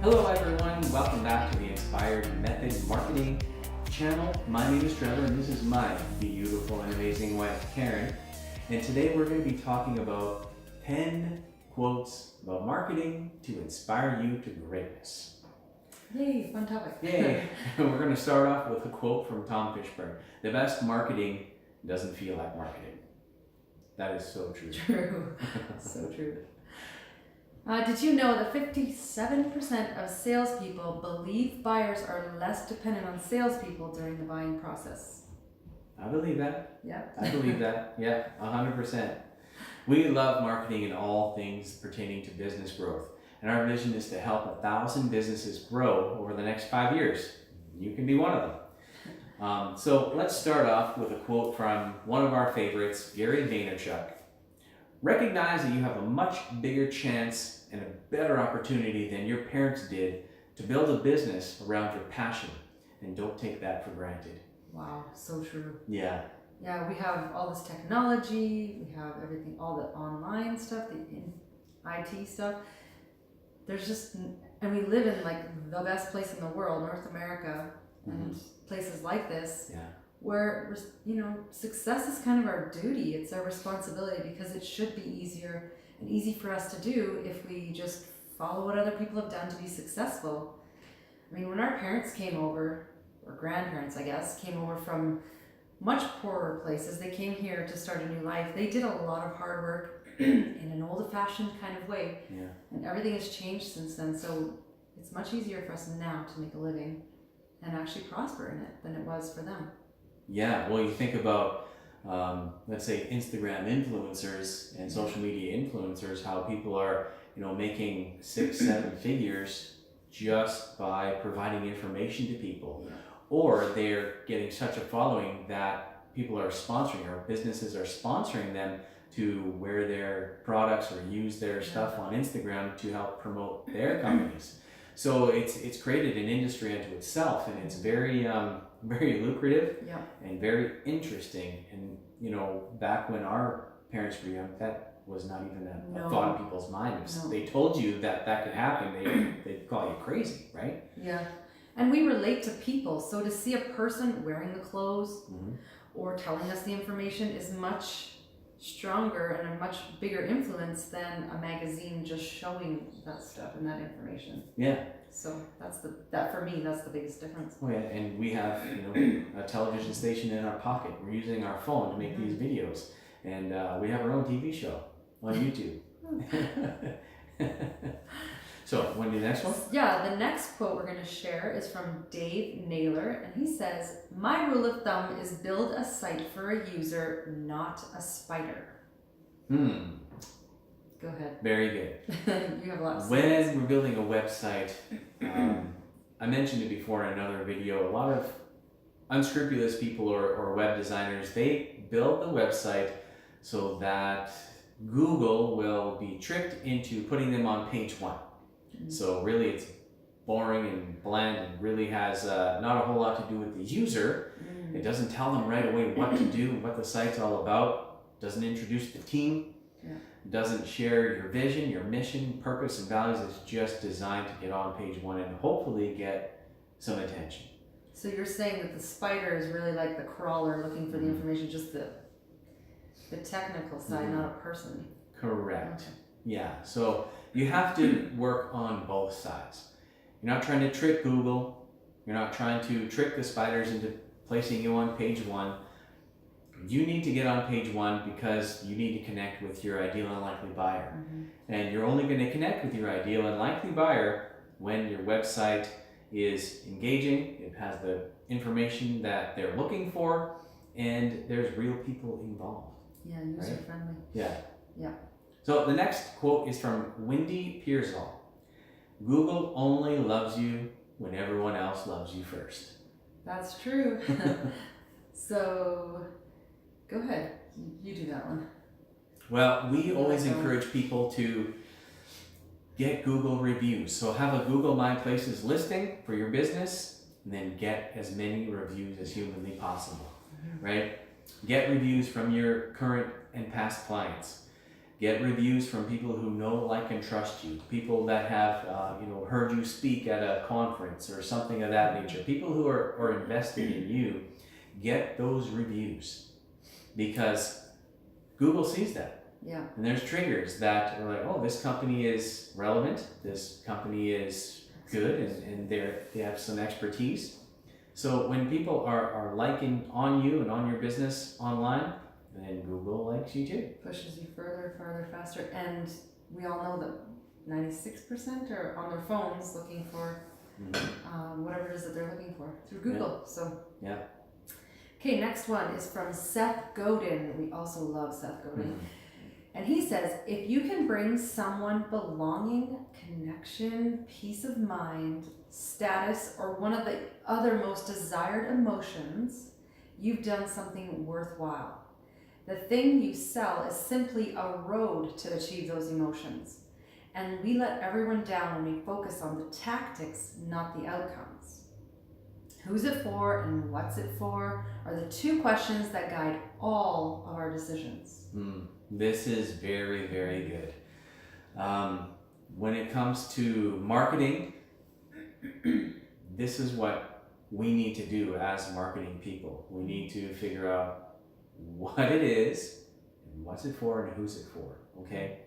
Hello everyone, welcome back to the Inspired Method Marketing channel. My name is Trevor and this is my beautiful and amazing wife, Karen. And today we're going to be talking about 10 quotes about marketing to inspire you to greatness. Yay, fun topic. Yay! We're going to start off with a quote from Tom Fishburne. The best marketing doesn't feel like marketing. That is so true. True. So true. Did you know that 57% of salespeople believe buyers are less dependent on salespeople during the buying process? I believe that. Yeah. I believe that. Yeah, 100%. We love marketing in all things pertaining to business growth. And our vision is to help 1,000 businesses grow over the next 5 years. You can be one of them. So let's start off with a quote from one of our favorites, Gary Vaynerchuk. Recognize that you have a much bigger chance and a better opportunity than your parents did to build a business around your passion, and don't take that for granted. Wow, so true. Yeah. Yeah, we have all this technology, we have everything, all the online stuff, the IT stuff. There's just, and we live in like the best place in the world, North America, and places like this. Yeah. Where, you know, success is kind of our duty. It's our responsibility because it should be easier and easy for us to do if we just follow what other people have done to be successful. I mean, when our parents came over, or grandparents, I guess, came over from much poorer places, they came here to start a new life. They did a lot of hard work in an old-fashioned kind of way. Yeah. And everything has changed since then. So it's much easier for us now to make a living and actually prosper in it than it was for them. Yeah, well, you think about, let's say, Instagram influencers and social media influencers, how people are, making 6-7 figures just by providing information to people. Yeah. Or they're getting such a following that people are sponsoring, or businesses are sponsoring them to wear their products or use their stuff on Instagram to help promote their companies. So it's created an industry unto itself, and it's very lucrative and very interesting. And back when our parents were young, that was not even a thought in people's minds. If they told you that could happen, they'd call you crazy, right? Yeah. And we relate to people, so to see a person wearing the clothes or telling us the information is much stronger and a much bigger influence than a magazine just showing that stuff and that information. Yeah. So that for me, that's the biggest difference. Oh yeah, and we have a television station in our pocket. We're using our phone to make these videos, and we have our own TV show on YouTube. So, want to do the next one? Yeah, the next quote we're going to share is from Dave Naylor, and he says, "My rule of thumb is build a site for a user, not a spider." Go ahead. Very good. You have lots. When we're building a website, I mentioned it before in another video, a lot of unscrupulous people or web designers, they build the website so that Google will be tricked into putting them on page 1. So really it's boring and bland and really has not a whole lot to do with the user. It doesn't tell them right away what to do, what the site's all about, doesn't introduce the team, doesn't share your vision, your mission, purpose, and values. It's just designed to get on page 1 and hopefully get some attention. So you're saying that the spider is really like the crawler looking for the information, just the technical side, not a person. Correct. Okay. Yeah, so you have to work on both sides. You're not trying to trick Google. You're not trying to trick the spiders into placing you on page 1. You need to get on page 1 because you need to connect with your ideal and likely buyer. And you're only going to connect with your ideal and likely buyer when your website is engaging, it has the information that they're looking for, and there's real people involved. Yeah, user friendly. Yeah. Yeah. So the next quote is from Wendy Pearsall. Google only loves you when everyone else loves you first. That's true. So, go ahead. You do that one. Well, we always encourage people to get Google reviews. So have a Google My Places listing for your business, and then get as many reviews as humanly possible, right? Get reviews from your current and past clients. Get reviews from people who know, like, and trust you. People that have, heard you speak at a conference or something of that nature. People who are invested in you. Get those reviews, because Google sees that. Yeah. And there's triggers that are like, oh, this company is relevant. This company is good, and they have some expertise. So when people are liking on you and on your business online, then Google likes you too. Pushes you further, farther, faster. And we all know that 96% are on their phones looking for whatever it is that they're looking for through Google. Yeah. So yeah. Okay, next one is from Seth Godin. We also love Seth Godin. And he says, if you can bring someone belonging, connection, peace of mind, status, or one of the other most desired emotions, you've done something worthwhile. The thing you sell is simply a road to achieve those emotions. And we let everyone down when we focus on the tactics, not the outcomes. Who's it for and what's it for are the two questions that guide all of our decisions. This is very, very good. When it comes to marketing, this is what we need to do as marketing people. We need to figure out what it is, and what's it for, and who's it for, okay?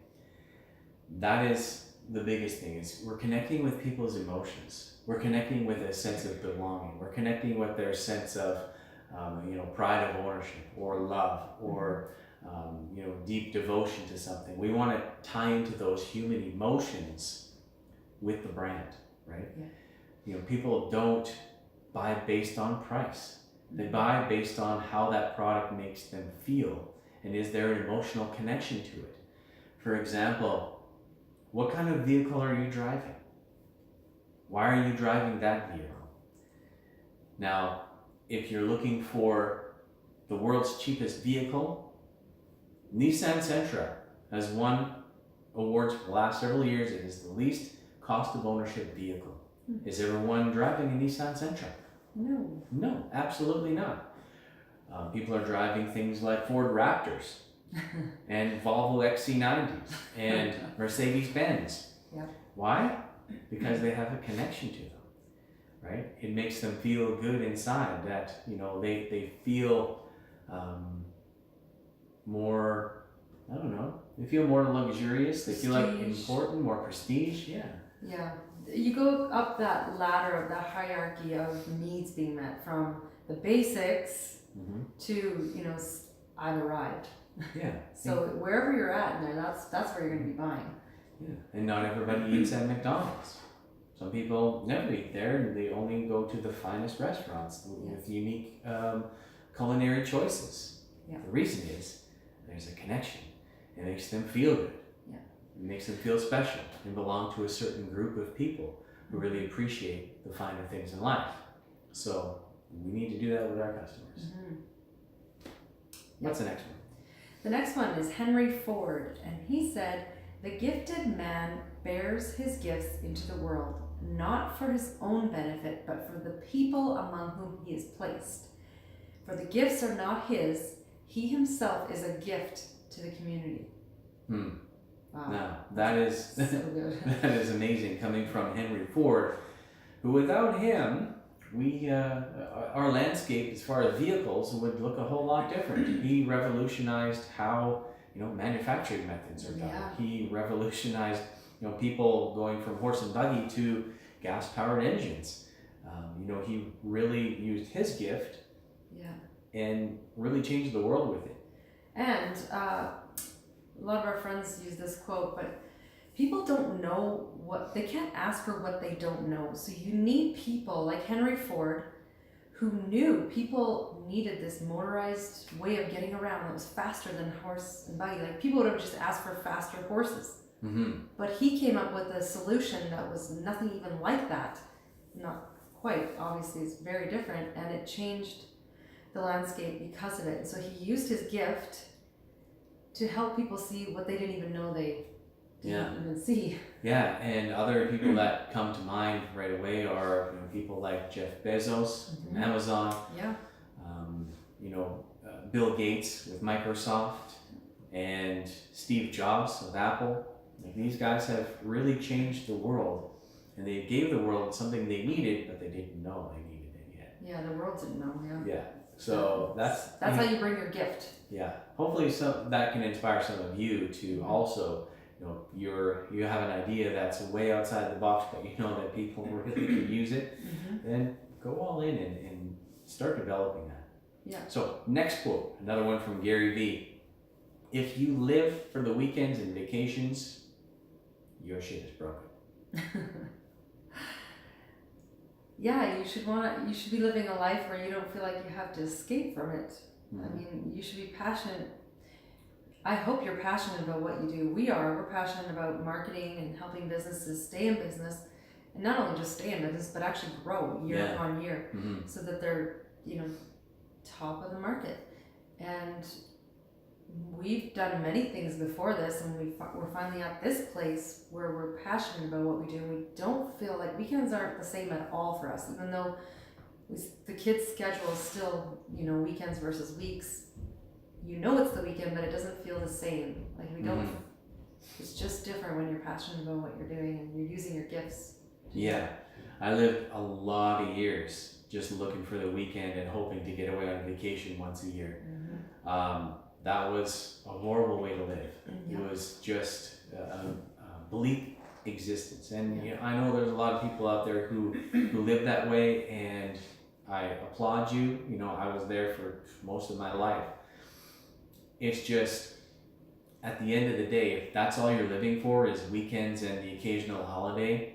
That is the biggest thing, is we're connecting with people's emotions. We're connecting with a sense of belonging. We're connecting with their sense of, pride of ownership, or love, or deep devotion to something. We want to tie into those human emotions with the brand, right? Yeah. People don't buy based on price. They buy based on how that product makes them feel, and is there an emotional connection to it. For example, what kind of vehicle are you driving? Why are you driving that vehicle? Now, if you're looking for the world's cheapest vehicle, Nissan Sentra has won awards for the last several years. It is the least cost of ownership vehicle. Is everyone driving a Nissan Sentra? No. No, absolutely not. People are driving things like Ford Raptors and Volvo XC90s and Mercedes-Benz. Yep. Why? Because they have a connection to them, right? It makes them feel good inside, that they feel more, I don't know, they feel more luxurious, they feel like important, more prestige. Yeah, you go up that ladder of that hierarchy of needs being met, from the basics to I've arrived. Yeah. So wherever you're at in there, that's where you're going to be buying. Yeah, and not everybody eats at McDonald's. Some people never eat there, and they only go to the finest restaurants with unique culinary choices. Yeah. The reason is there's a connection. It makes them feel good. Yeah. It makes them feel special and belong to a certain group of people who really appreciate the finer things in life. So we need to do that with our customers. What's the next one? The next one is Henry Ford, and he said, "The gifted man bears his gifts into the world, not for his own benefit, but for the people among whom he is placed. For the gifts are not his, he himself is a gift to the community." Wow. Now, that is So good. that is amazing, coming from Henry Ford, who, without him, our landscape as far as vehicles would look a whole lot different. He revolutionized how manufacturing methods are done. Yeah. He revolutionized people going from horse and buggy to gas-powered engines. He really used his gift and really changed the world with it. And a lot of our friends use this quote, but people don't know they can't ask for what they don't know. So you need people like Henry Ford, who knew people needed this motorized way of getting around that was faster than horse and buggy. Like, people would have just asked for faster horses. But he came up with a solution that was nothing even like that. Not quite, obviously it's very different, and it changed the landscape because of it. So he used his gift to help people see what they didn't even know they didn't even see. Yeah, and other people that come to mind right away are people like Jeff Bezos from Amazon. Yeah. Bill Gates with Microsoft. and Steve Jobs of Apple. Like, these guys have really changed the world, and they gave the world something they needed, but they didn't know they needed it yet. Yeah, the world didn't know. Yeah. Yeah. So that's how you bring your gift. Yeah. Hopefully, that can inspire some of you to also, you have an idea that's way outside the box, but you know that people really could use it. Then go all in and start developing that. Yeah. So next quote, another one from Gary Vee. If you live for the weekends and vacations, your shit is broken. Yeah, you should be living a life where you don't feel like you have to escape from it. I mean, you should be passionate. I hope you're passionate about what you do. We're passionate about marketing and helping businesses stay in business, and not only just stay in business, but actually grow year upon year, so that they're, top of the market. And we've done many things before this, and we're finally at this place where we're passionate about what we do. We don't feel like weekends aren't the same at all for us, even though the kids' schedule is still, weekends versus weeks. It's the weekend, but it doesn't feel the same. Like, we don't. It's just different when you're passionate about what you're doing and you're using your gifts. Yeah, I lived a lot of years just looking for the weekend and hoping to get away on vacation once a year. That was a horrible way to live. It was just a bleak existence. And I know there's a lot of people out there who live that way, and I applaud you. I was there for most of my life. It's just, at the end of the day, if that's all you're living for is weekends and the occasional holiday,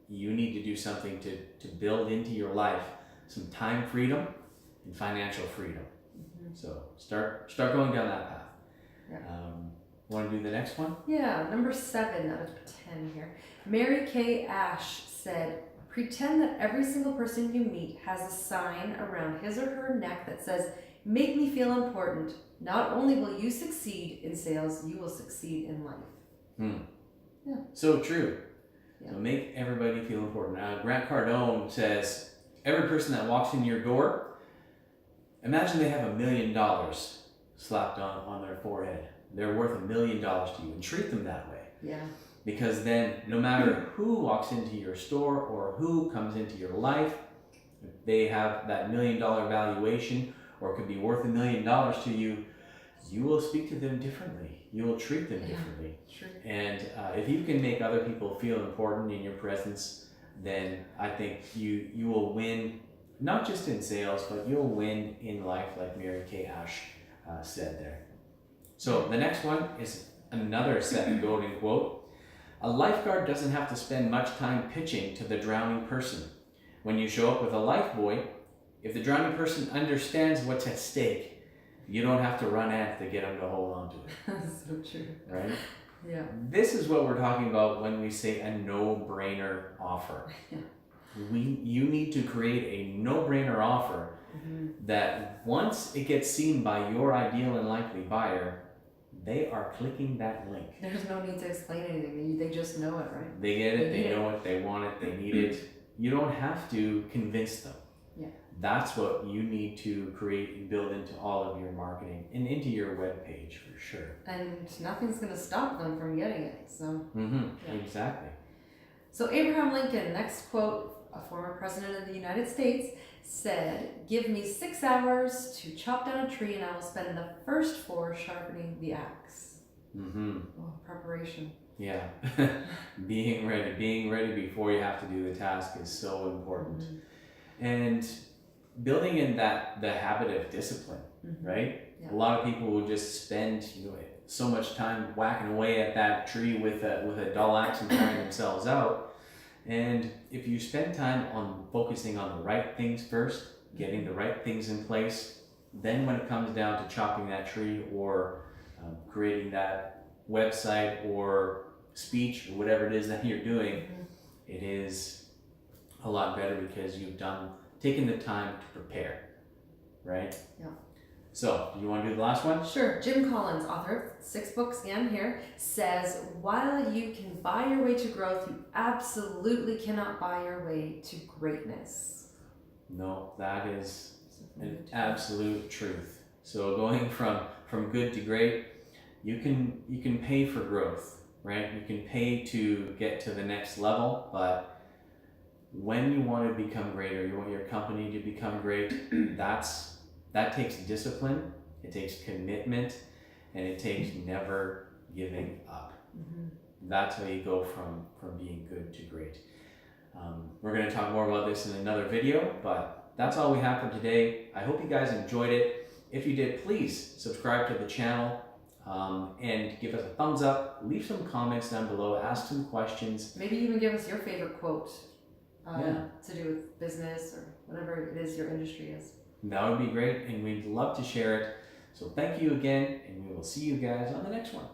you need to do something to build into your life some time freedom and financial freedom. So start going down that path. Yeah. Want to do the next one? Yeah, number 7 out of 10 here. Mary Kay Ash said, pretend that every single person you meet has a sign around his or her neck that says, make me feel important. Not only will you succeed in sales, you will succeed in life. Yeah. So true. Yeah. So make everybody feel important. Grant Cardone says, every person that walks in your door, imagine they have $1 million slapped on their forehead. They're worth $1 million to you, and treat them that way. Yeah. Because then no matter who walks into your store or who comes into your life, if they have that $1 million valuation or could be worth $1 million to you, you will speak to them differently. You will treat them differently. Sure. And if you can make other people feel important in your presence, then I think you will win, not just in sales, but you'll win in life, like Mary Kay Ash said there. So the next one is another Seth Godin quote. A lifeguard doesn't have to spend much time pitching to the drowning person. When you show up with a life buoy, if the drowning person understands what's at stake, you don't have to run at it to get them to hold on to it. That's so true. Right? Yeah. This is what we're talking about when we say a no-brainer offer. Yeah. You need to create a no-brainer offer that once it gets seen by your ideal and likely buyer, they are clicking that link. There's no need to explain anything. They just know it, right? They get it, they know it, they want it, they need it. You don't have to convince them. Yeah. That's what you need to create and build into all of your marketing and into your web page for sure. And nothing's going to stop them from getting it. So. Exactly. So Abraham Lincoln, next quote, a former president of the United States, said, "Give me 6 hours to chop down a tree, and I will spend the first 4 sharpening the axe." Oh, preparation. Yeah. Being ready before you have to do the task is so important. And building in the habit of discipline, right? Yeah. A lot of people will just spend so much time whacking away at that tree with a dull axe and tiring themselves out. And if you spend time on focusing on the right things first, getting the right things in place, then when it comes down to chopping that tree or creating that website or speech or whatever it is that you're doing, it is a lot better because you've taken the time to prepare, right? Yeah. So, you want to do the last one? Sure. Jim Collins, author, 6 books again here, says, while you can buy your way to growth, you absolutely cannot buy your way to greatness. No, that is an absolute truth. So going from good to great, you can pay for growth, right? You can pay to get to the next level, but when you want to become great, or you want your company to become great, that takes discipline, it takes commitment, and it takes never giving up. That's how you go from being good to great. We're going to talk more about this in another video, but that's all we have for today. I hope you guys enjoyed it. If you did, please subscribe to the channel and give us a thumbs up. Leave some comments down below. Ask some questions. Maybe even give us your favorite quote to do with business or whatever it is your industry is. That would be great, and we'd love to share it. So thank you again, and we will see you guys on the next one.